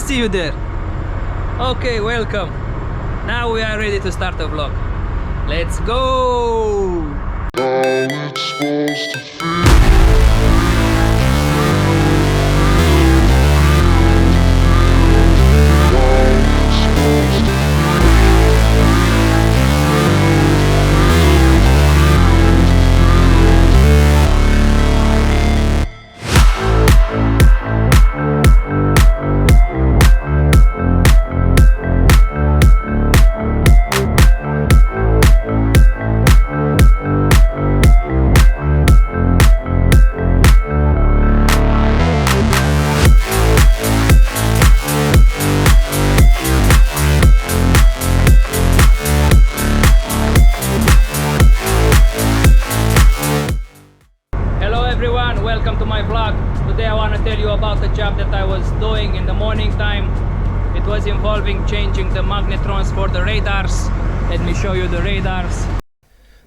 see you there. Okay, welcome. Now we are ready to start the vlog. Let's go! How it's supposed to feel. Welcome to my vlog. Today I want to tell you about the job that I was doing in the morning time. It was involving changing the magnetrons for the radars. Let me show you the radars.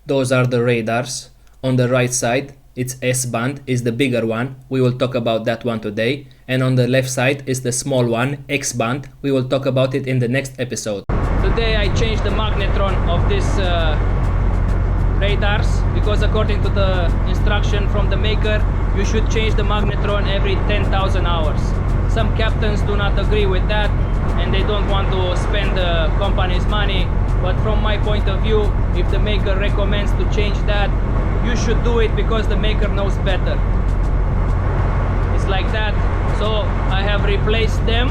Those are the radars. On the right side, its S-band is the bigger one. We will talk about that one today. And on the left side is the small one, X-band. We will talk about it in the next episode. Today I changed the magnetron of this radars, because according to the instruction from the maker, you should change the magnetron every 10,000 hours. Some captains do not agree with that and they don't want to spend the company's money, but from my point of view, if the maker recommends to change that, you should do it because the maker knows better. It's like that. So I have replaced them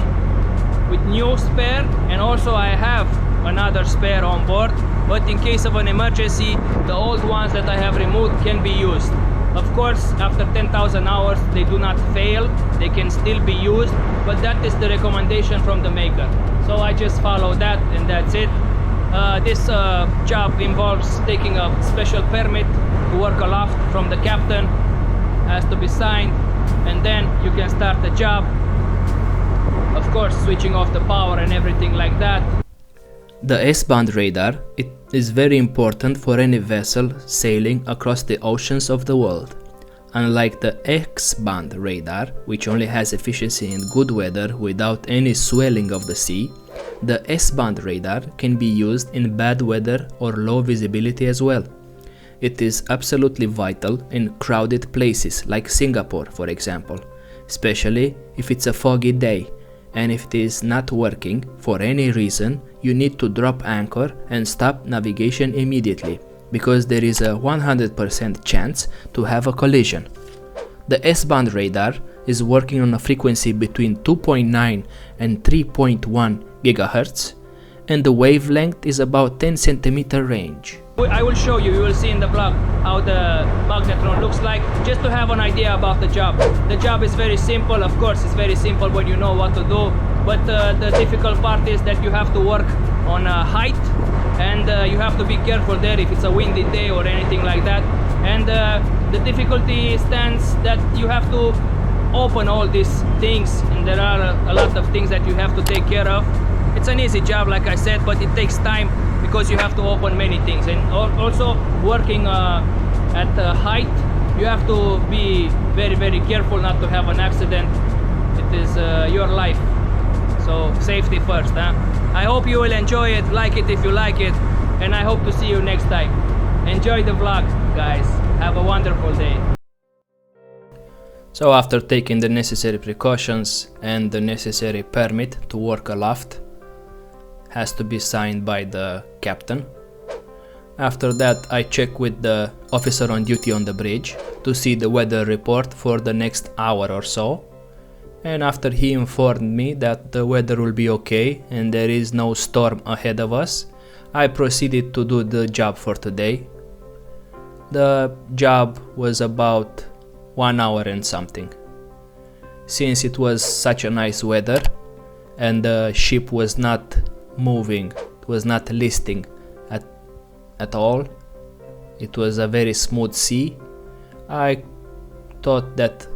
with new spare, and also I have another spare on board, but in case of an emergency, the old ones that I have removed can be used. Of course, after 10,000 hours they do not fail, they can still be used, but that is the recommendation from the maker. So I just follow that and that's it. This job involves taking a special permit to work aloft from the captain, has to be signed, and then you can start the job. Of course, switching off the power and everything like that. The S-band radar, it is very important for any vessel sailing across the oceans of the world. Unlike the X-band radar, which only has efficiency in good weather without any swelling of the sea, the S-band radar can be used in bad weather or low visibility as well. It is absolutely vital in crowded places like Singapore, for example, especially if it's a foggy day. And if it is not working for any reason, you need to drop anchor and stop navigation immediately, because there is a 100% chance to have a collision. The S-band radar is working on a frequency between 2.9 and 3.1 GHz, and the wavelength is about 10 cm range. I will show you, you will see in the vlog how the magnetron looks like, just to have an idea about the job. The job is very simple, of course it's very simple when you know what to do, but the difficult part is that you have to work on height, and you have to be careful there if it's a windy day or anything like that. And the difficulty stands that you have to open all these things, and there are a lot of things that you have to take care of. It's an easy job, like I said, but it takes time because you have to open many things. And also working at height, you have to be very careful not to have an accident. It is your life, so safety first, huh? I hope you will enjoy it, like it if you like it, and I hope to see you next time. Enjoy the vlog, guys. Have a wonderful day. So after taking the necessary precautions and the necessary permit to work aloft, has to be signed by the captain. After that, I check with the officer on duty on the bridge to see the weather report for the next hour or so. And after he informed me that the weather will be okay and there is no storm ahead of us, I proceeded to do the job for today. The job was about 1 hour and something. Since it was such a nice weather and the ship was not moving, it was not listing at all, it was a very smooth sea, I thought that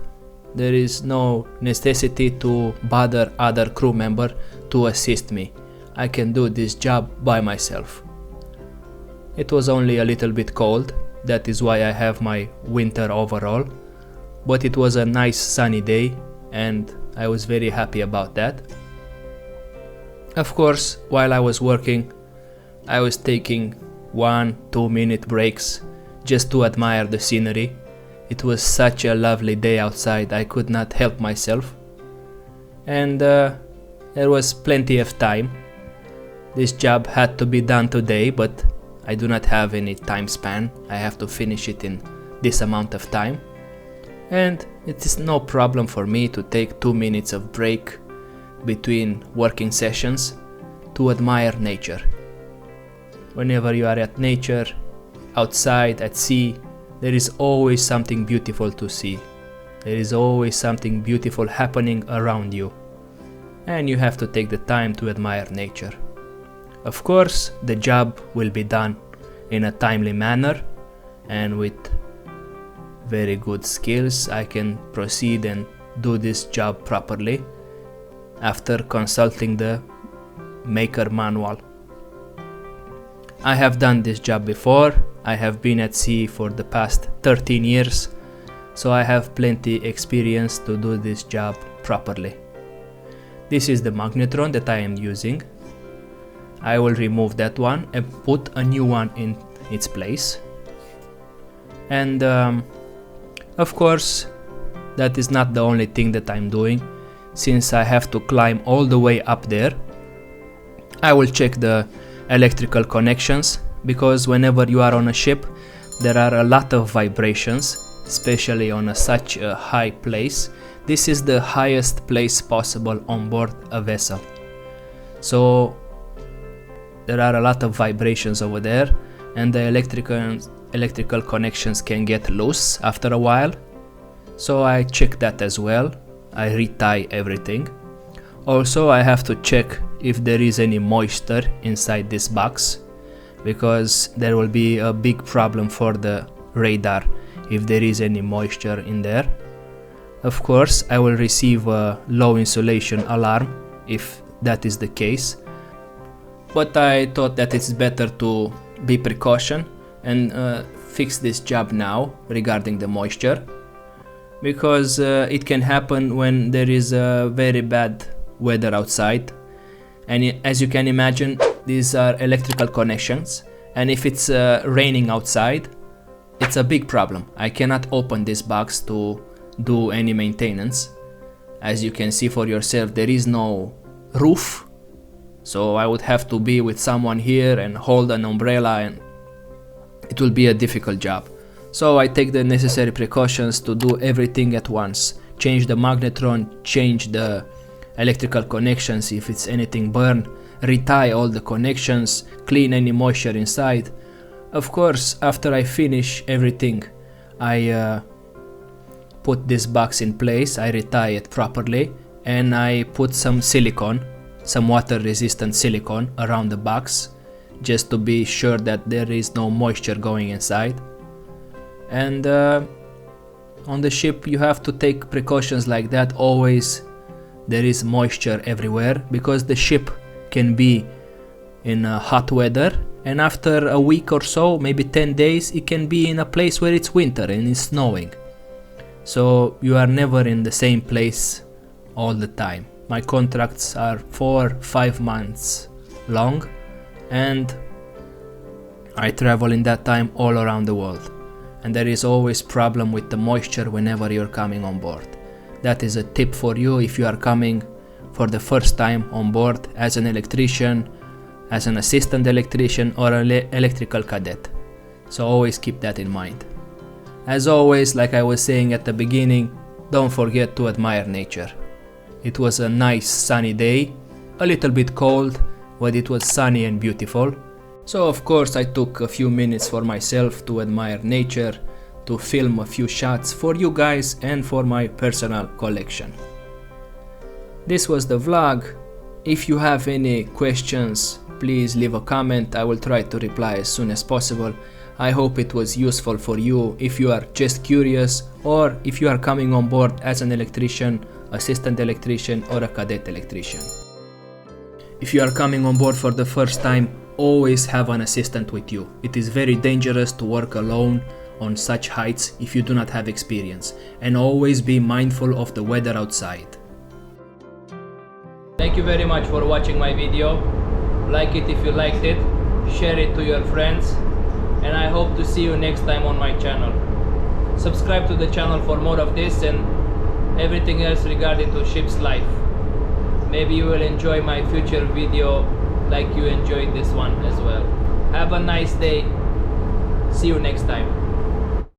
there is no necessity to bother other crew member to assist me. I can do this job by myself. It was only a little bit cold, that is why I have my winter overall, but it was a nice sunny day and I was very happy about that. Of course, while I was working, I was taking 1-2 minute breaks just to admire the scenery. It was such a lovely day outside, I could not help myself. And there was plenty of time. This job had to be done today, but I do not have any time span. I have to finish it in this amount of time. And it is no problem for me to take 2 minutes of break between working sessions to admire nature. Whenever you are at nature, outside, at sea, there is always something beautiful to see. There is always something beautiful happening around you. And you have to take the time to admire nature. Of course, the job will be done in a timely manner and with very good skills. I can proceed and do this job properly after consulting the maker manual. I have done this job before. I have been at sea for the past 13 years, so I have plenty experience to do this job properly. This is the magnetron that I am using. I will remove that one and put a new one in its place. And of course, that is not the only thing that I'm doing. Since I have to climb all the way up there, I will check the electrical connections, because whenever you are on a ship, there are a lot of vibrations, especially on such a high place. This is the highest place possible on board a vessel. So there are a lot of vibrations over there, and the electrical connections can get loose after a while. So I check that as well. I retie everything. Also, I have to check if there is any moisture inside this box, because there will be a big problem for the radar if there is any moisture in there. Of course, I will receive a low insulation alarm if that is the case, but I thought that it's better to be precaution and fix this job now regarding the moisture, because it can happen when there is a very bad weather outside. And as you can imagine, these are electrical connections, and if it's raining outside, it's a big problem. I cannot open this box to do any maintenance. As you can see for yourself, there is no roof, so I would have to be with someone here and hold an umbrella, and it will be a difficult job. So I take the necessary precautions to do everything at once. Change the magnetron, change the electrical connections if it's anything burned, retie all the connections, clean any moisture inside. Of course, after I finish everything, I put this box in place, I retie it properly, and I put some silicone, some water resistant silicone around the box, just to be sure that there is no moisture going inside. And on the ship you have to take precautions like that. Always there is moisture everywhere, because the ship can be in hot weather, and after a week or so, maybe 10 days, it can be in a place where it's winter and it's snowing. So you are never in the same place all the time. My contracts are 4-5 months long, and I travel in that time all around the world. And there is always problem with the moisture whenever you're coming on board. That is a tip for you if you are coming for the first time on board as an electrician, as an assistant electrician, or an electrical cadet. So always keep that in mind. As always, like I was saying at the beginning, don't forget to admire nature. It was a nice sunny day, a little bit cold, but it was sunny and beautiful. So of course I took a few minutes for myself to admire nature, to film a few shots for you guys and for my personal collection. This was the vlog. If you have any questions, please leave a comment. I will try to reply as soon as possible. I hope it was useful for you if you are just curious, or if you are coming on board as an electrician, assistant electrician, or a cadet electrician. If you are coming on board for the first time, always have an assistant with you. It is very dangerous to work alone on such heights if you do not have experience, and always be mindful of the weather outside. Thank Thank you very much for watching my video. Like it if you liked it, share it to your friends, and I hope to see you next time on my channel. Subscribe to the channel for more of this and everything else regarding to ship's life. Maybe you will enjoy my future video like you enjoyed this one as well. Have a nice day. See you next time.